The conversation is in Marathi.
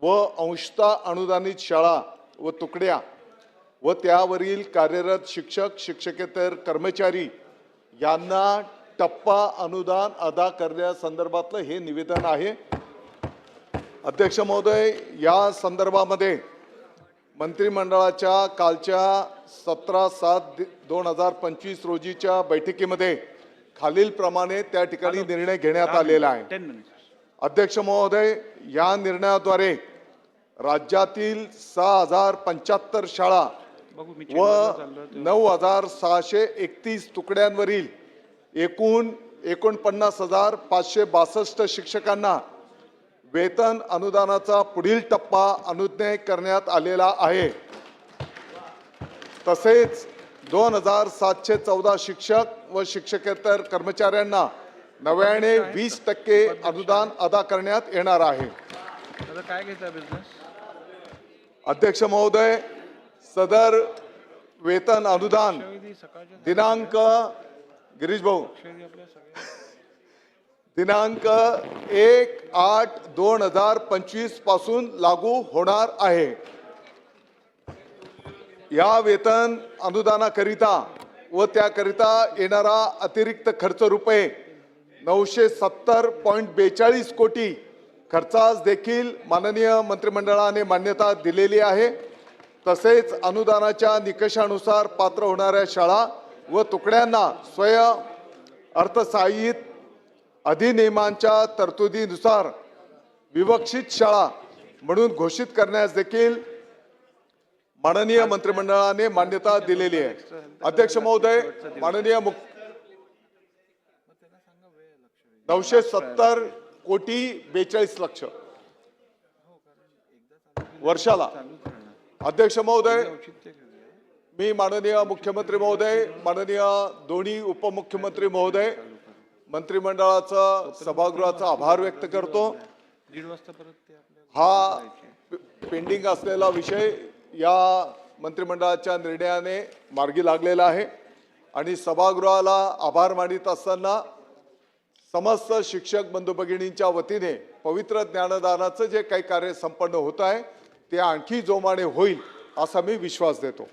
व अंशतः अनुदानित शाळा व तुकड्या व त्यावरील कार्यरत शिक्षक शिक्षकेतर कर्मचारी यांना टप्पा अनुदान अदा करण्यासंदर्भातलं हे निवेदन आहे। अध्यक्ष महोदय, या संदर्भामध्ये मंत्रिमंडळाच्या कालच्या 17/7/2025 रोजीच्या बैठकीमध्ये खालील प्रमाणे त्या ठिकाणी निर्णय घेण्यात आलेला आहे। अध्यक्ष महोदय, या निर्णयाद्वारे राज्यातील 6075 शाळा व 9631 तुकड्यांवरील एकूण 49,562 शिक्षकांना वेतन अनुदानाचा पुढील टप्पा अनुज्ञेय करण्यात आलेला आहे। तसेच 2714 शिक्षक व शिक्षकेतर कर्मचाऱ्यांना नव्याने 20% अनुदान अदा करण्यात येणार आहे। अध्यक्ष महोदय, सदर वेतन अनुदान दिनांक गिरीश भाऊ दिनांक 1/8/2025 पासून लागू होणार आहे। या वेतन अनुदानाकरिता व त्याकरिता येणारा अतिरिक्त खर्च रुपये 970.42 कोटी खर्चास देखील माननीय मंत्रिमंडळाने मान्यता दिलेली आहे। तसेच अनुदानाच्या निकषानुसार पात्र होणाऱ्या शाळा व तुकड्यांना स्वयं अर्थसहाय्यित अधिनियमांच्या तरतुदीनुसार विवक्षित शाळा म्हणून घोषित करण्यास देखील माननीय मंत्रिमंडळाने मान्यता दिलेली आहे। अध्यक्ष महोदय, माननीय 970.42 वर्षाला। अध्यक्ष महोदय, मी माननीय मुख्यमंत्री महोदय, माननीय दोन्ही उपमुख्यमंत्री महोदय, मंत्रिमंडळाचा सभागृहाचा आभार व्यक्त करतो। हा पेंडिंग असलेला विषय या मंत्रिमंडळाच्या निर्णयाने मार्गी लागलेला आहे आणि सभागृहाला आभार मानित असताना समस्त शिक्षक बंधू भगिनींच्या वतीने पवित्र ज्ञानदानाचं जे काही कार्य संपन्न होत आहे ते आणखी जोमाने होईल असा मी विश्वास देतो।